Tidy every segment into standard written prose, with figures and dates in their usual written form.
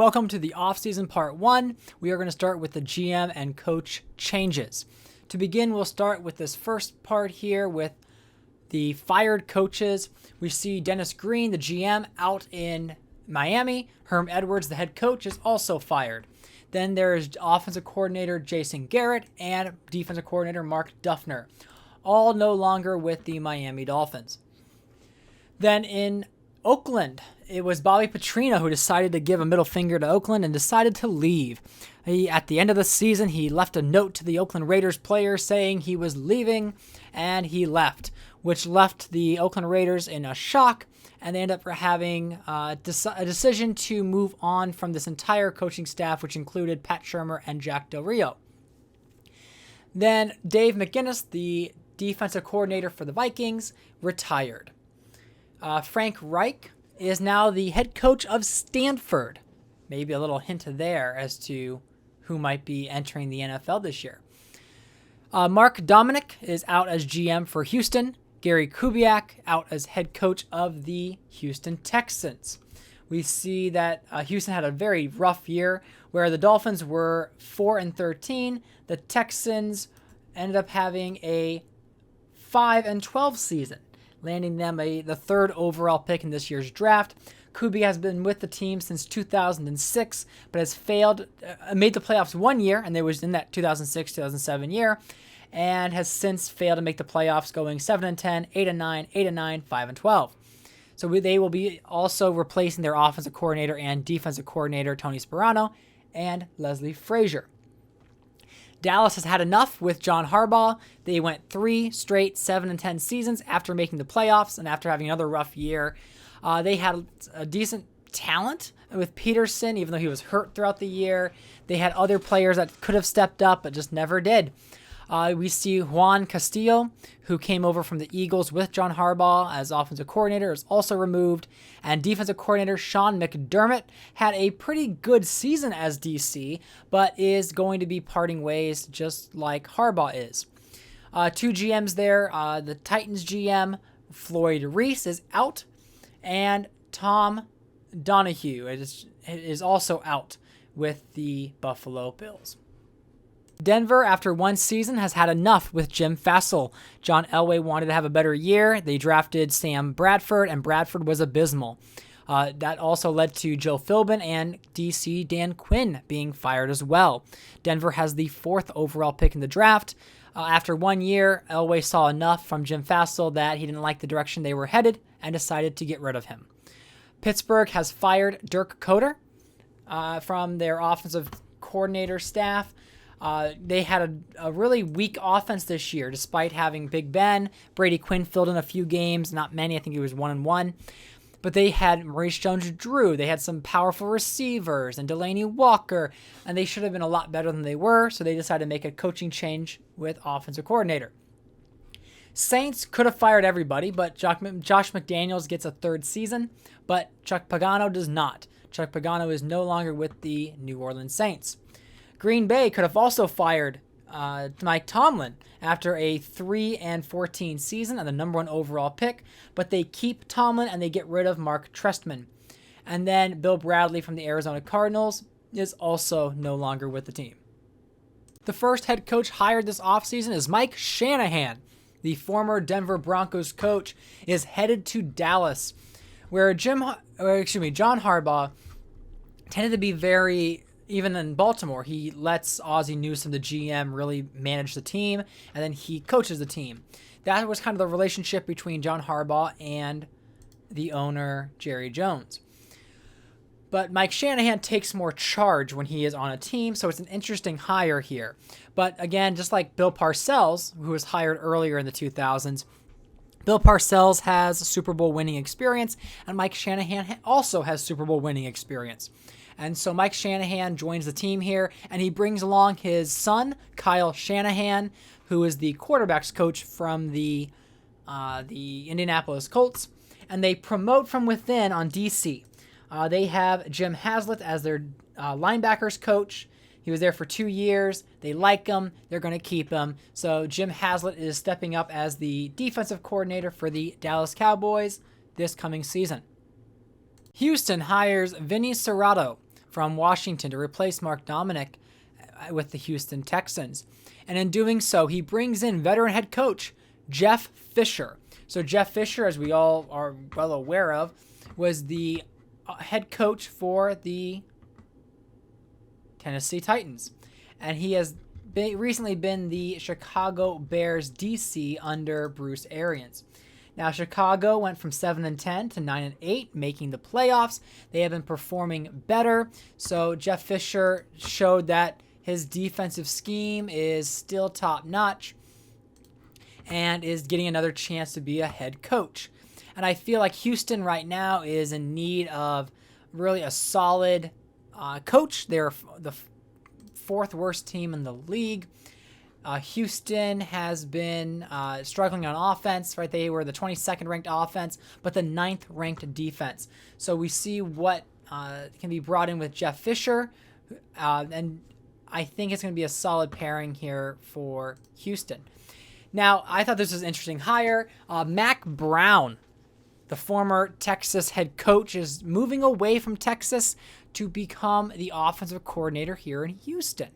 Welcome to the offseason part 1. We are going to start with the GM and coach changes. To begin, we'll start with this first part here with the fired coaches. We see Dennis Green, the GM, out in Miami. Herm Edwards, the head coach, is also fired. Then there's offensive coordinator Jason Garrett and defensive coordinator Mark Duffner, all no longer with the Miami Dolphins. Then in Oakland, it was Bobby Petrino who decided to give a middle finger to Oakland and decided to leave. At the end of the season, he left a note to the Oakland Raiders players saying he was leaving, and he left, which left the Oakland Raiders in a shock, and they ended up having a decision to move on from this entire coaching staff, which included Pat Shurmur and Jack Del Rio. Then Dave McGinnis, the defensive coordinator for the Vikings, retired. Frank Reich is now the head coach of Stanford. Maybe a little hint there as to who might be entering the NFL this year. Mark Dominic is out as GM for Houston. Gary Kubiak out as head coach of the Houston Texans. We see that Houston had a very rough year where the Dolphins were 4-13. The Texans ended up having a 5-12 season, landing them the third overall pick in this year's draft. Kubiak has been with the team since 2006, but has made the playoffs one year, and they was in that 2006-2007 year, and has since failed to make the playoffs, going 7-10, 8-9, 8-9, 5-12. So they will be also replacing their offensive coordinator and defensive coordinator, Tony Sparano, and Leslie Frazier. Dallas has had enough with John Harbaugh. They went 3 straight 7-10 seasons after making the playoffs and after having another rough year. They had a decent talent with Peterson, even though he was hurt throughout the year. They had other players that could have stepped up but just never did. We see Juan Castillo, who came over from the Eagles with John Harbaugh as offensive coordinator, is also removed. And defensive coordinator Sean McDermott had a pretty good season as DC, but is going to be parting ways just like Harbaugh is. 2 GMs there. The Titans GM, Floyd Reese, is out. And Tom Donahue is also out with the Buffalo Bills. Denver, after one season, has had enough with Jim Fassel. John Elway wanted to have a better year. They drafted Sam Bradford, and Bradford was abysmal. That also led to Joe Philbin and DC Dan Quinn being fired as well. Denver has the 4th overall pick in the draft. After 1 year, Elway saw enough from Jim Fassel that he didn't like the direction they were headed and decided to get rid of him. Pittsburgh has fired Dirk Koetter from their offensive coordinator staff. They had a really weak offense this year, despite having Big Ben. Brady Quinn filled in a few games, not many. I think he was 1-1. But they had Maurice Jones-Drew. They had some powerful receivers and Delaney Walker, and they should have been a lot better than they were, so they decided to make a coaching change with offensive coordinator. Saints could have fired everybody, but Josh McDaniels gets a 3rd season, but Chuck Pagano does not. Chuck Pagano is no longer with the New Orleans Saints. Green Bay could have also fired Mike Tomlin after a 3-14 season and the number 1 overall pick, but they keep Tomlin and they get rid of Mark Trestman. And then Bill Bradley from the Arizona Cardinals is also no longer with the team. The first head coach hired this offseason is Mike Shanahan. The former Denver Broncos coach is headed to Dallas, where John Harbaugh tended to be very... Even in Baltimore, he lets Ozzie Newsome, the GM, really manage the team, and then he coaches the team. That was kind of the relationship between John Harbaugh and the owner, Jerry Jones. But Mike Shanahan takes more charge when he is on a team, so it's an interesting hire here. But again, just like Bill Parcells, who was hired earlier in the 2000s, Bill Parcells has Super Bowl winning experience, and Mike Shanahan also has Super Bowl winning experience. And so Mike Shanahan joins the team here, and he brings along his son, Kyle Shanahan, who is the quarterback's coach from the Indianapolis Colts. And they promote from within on DC. They have Jim Haslett as their linebackers coach. He was there for 2 years. They like him. They're going to keep him. So Jim Haslett is stepping up as the defensive coordinator for the Dallas Cowboys this coming season. Houston hires Vinny Cerrato from Washington to replace Mark Dominic with the Houston Texans. And in doing so, he brings in veteran head coach Jeff Fisher. So Jeff Fisher, as we all are well aware of, was the head coach for the Tennessee Titans. And he has recently been the Chicago Bears DC under Bruce Arians. Now, Chicago went from 7-10 to 9-8, making the playoffs. They have been performing better. So Jeff Fisher showed that his defensive scheme is still top-notch and is getting another chance to be a head coach. And I feel like Houston right now is in need of really a solid coach. They're the fourth worst team in the league. Houston has been struggling on offense, right? They were the 22nd ranked offense, but the 9th ranked defense. So we see what can be brought in with Jeff Fisher, and I think it's going to be a solid pairing here for Houston. Now, I thought this was an interesting hire. Mac Brown, the former Texas head coach, is moving away from Texas to become the offensive coordinator here in Houston.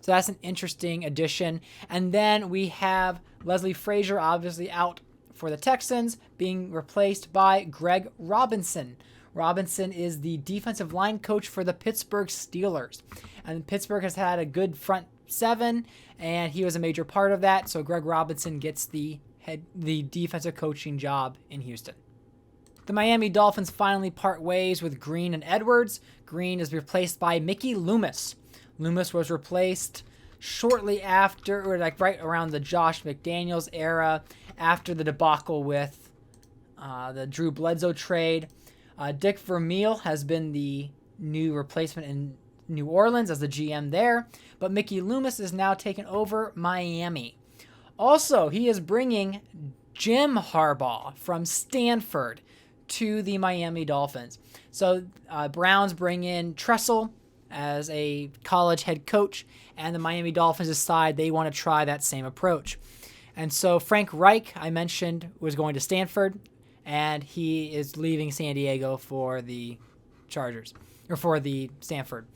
So that's an interesting addition. And then we have Leslie Frazier, obviously out for the Texans, being replaced by Greg Robinson. Robinson is the defensive line coach for the Pittsburgh Steelers. And Pittsburgh has had a good front seven, and he was a major part of that. So Greg Robinson gets the defensive coaching job in Houston. The Miami Dolphins finally part ways with Green and Edwards. Green is replaced by Mickey Loomis. Loomis was replaced shortly after, or like right around the Josh McDaniels era, after the debacle with the Drew Bledsoe trade. Dick Vermeil has been the new replacement in New Orleans as the GM there, but Mickey Loomis is now taking over Miami. Also, he is bringing Jim Harbaugh from Stanford to the Miami Dolphins. So Browns bring in Tressel as a college head coach, and the Miami Dolphins decide they want to try that same approach. And so Frank Reich, I mentioned, was going to Stanford, and he is leaving San Diego for the Chargers, or for the Stanford.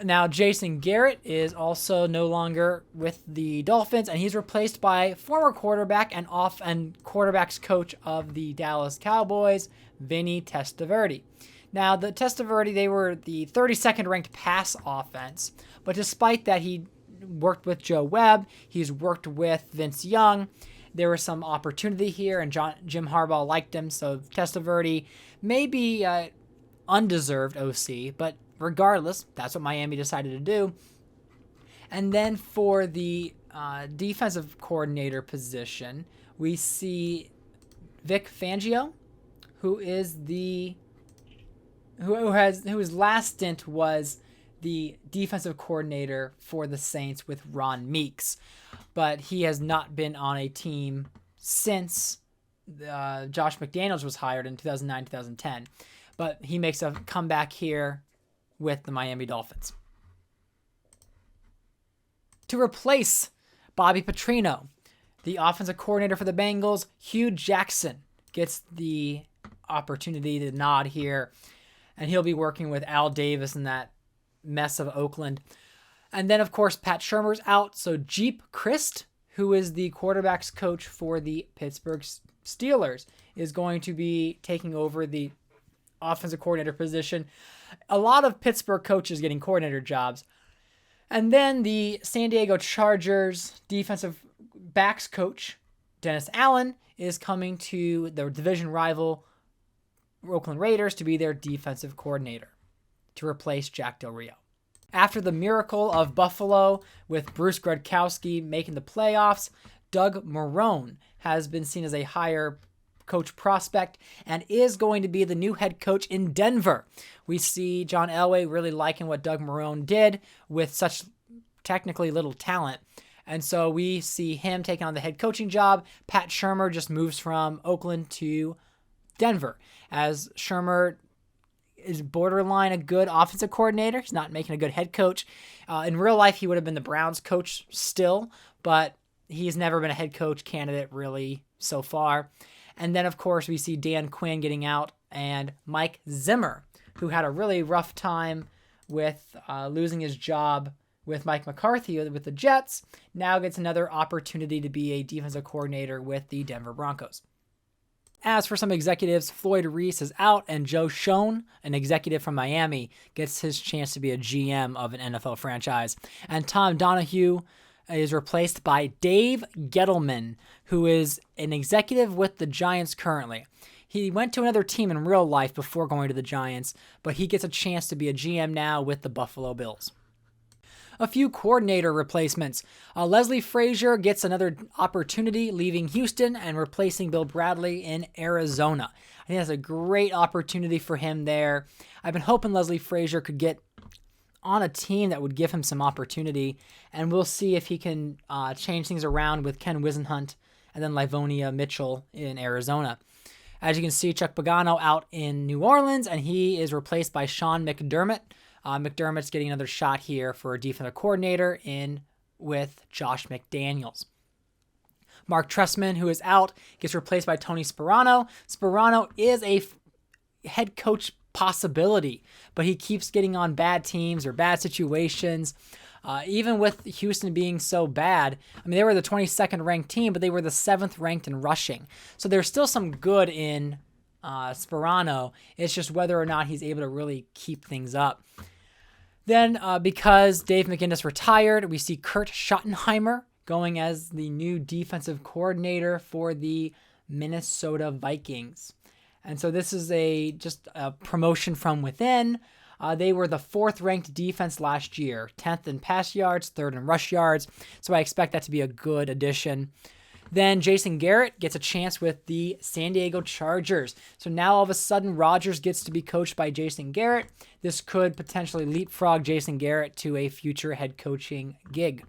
Now, Jason Garrett is also no longer with the Dolphins, and he's replaced by former quarterback and quarterbacks coach of the Dallas Cowboys, Vinny Testaverde. Now, the Testaverde, they were the 32nd ranked pass offense, but despite that, he worked with Joe Webb, he's worked with Vince Young. There was some opportunity here, and Jim Harbaugh liked him, so Testaverde may be undeserved OC, but regardless, that's what Miami decided to do. And then for the defensive coordinator position, we see Vic Fangio, whose last stint was the defensive coordinator for the Saints with Ron Meeks, but he has not been on a team since Josh McDaniels was hired in 2009-2010. But he makes a comeback here with the Miami Dolphins. To replace Bobby Petrino, the offensive coordinator for the Bengals, Hugh Jackson, gets the opportunity to nod here, and he'll be working with Al Davis in that mess of Oakland. And then, of course, Pat Shurmur's out, so Jeep Christ, who is the quarterback's coach for the Pittsburgh Steelers, is going to be taking over the offensive coordinator position. A lot of Pittsburgh coaches getting coordinator jobs. And then the San Diego Chargers defensive backs coach, Dennis Allen, is coming to their division rival Oakland Raiders to be their defensive coordinator to replace Jack Del Rio. After the miracle of Buffalo with Bruce Gradkowski making the playoffs, Doug Marrone has been seen as a higher coach prospect and is going to be the new head coach in Denver. We see John Elway really liking what Doug Marrone did with such technically little talent. And so we see him taking on the head coaching job. Pat Shurmur just moves from Oakland to Denver, as Shurmur is borderline a good offensive coordinator. He's not making a good head coach. In real life, he would have been the Browns coach still, but he's never been a head coach candidate really so far. And then, of course, we see Dan Quinn getting out and Mike Zimmer, who had a really rough time with losing his job with Mike McCarthy with the Jets, now gets another opportunity to be a defensive coordinator with the Denver Broncos. As for some executives, Floyd Reese is out, and Joe Schoen, an executive from Miami, gets his chance to be a GM of an NFL franchise. And Tom Donahue is replaced by Dave Gettleman, who is an executive with the Giants currently. He went to another team in real life before going to the Giants, but he gets a chance to be a GM now with the Buffalo Bills. A few coordinator replacements. Leslie Frazier gets another opportunity, leaving Houston and replacing Bill Bradley in Arizona. I think that's a great opportunity for him there. I've been hoping Leslie Frazier could get on a team that would give him some opportunity, and we'll see if he can change things around with Ken Wisenhunt and then Livonia Mitchell in Arizona. As you can see, Chuck Pagano out in New Orleans, and he is replaced by Sean McDermott. McDermott's getting another shot here for a defensive coordinator in with Josh McDaniels. Mark Trestman, who is out, gets replaced by Tony Sparano. Sparano is a head coach possibility, but he keeps getting on bad teams or bad situations. Even with Houston being so bad, I mean, they were the 22nd ranked team, but they were the 7th ranked in rushing. So there's still some good in Sparano. It's just whether or not he's able to really keep things up. Then, because Dave McInnes retired, we see Kurt Schottenheimer going as the new defensive coordinator for the Minnesota Vikings. And so this is just a promotion from within. They were the 4th ranked defense last year, 10th in pass yards, 3rd in rush yards. So I expect that to be a good addition. Then Jason Garrett gets a chance with the San Diego Chargers. So now all of a sudden Rodgers gets to be coached by Jason Garrett. This could potentially leapfrog Jason Garrett to a future head coaching gig.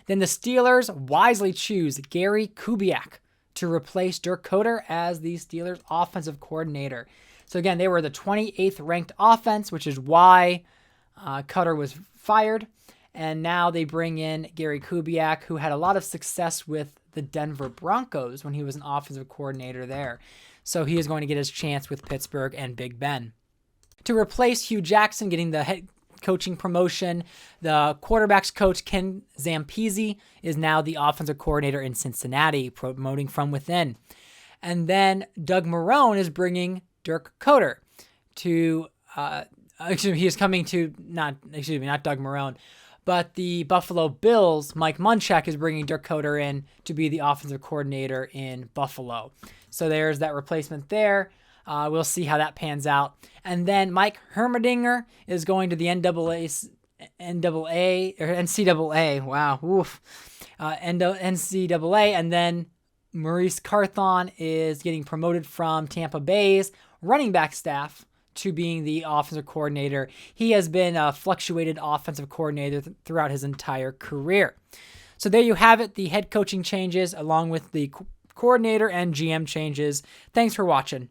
Then the Steelers wisely choose Gary Kubiak to replace Dirk Koetter as the Steelers offensive coordinator. So again, they were the 28th ranked offense, which is why Koetter was fired. And now they bring in Gary Kubiak, who had a lot of success with the Denver Broncos when he was an offensive coordinator there. So he is going to get his chance with Pittsburgh and Big Ben. To replace Hugh Jackson getting the head coaching promotion, the quarterbacks coach Ken Zampese is now the offensive coordinator in Cincinnati, promoting from within. And then Doug Marrone is bringing Dirk Koetter to, he is coming to, not Doug Marrone, but the Buffalo Bills, Mike Munchak, is bringing Dirk Koetter in to be the offensive coordinator in Buffalo. So there's that replacement there. We'll see how that pans out. And then Mike Hermedinger is going to the NCAA. Wow. Oof. NCAA. And then Maurice Carthon is getting promoted from Tampa Bay's running back staff to being the offensive coordinator. He has been a fluctuated offensive coordinator throughout his entire career. So there you have it, the head coaching changes along with the coordinator and GM changes. Thanks for watching.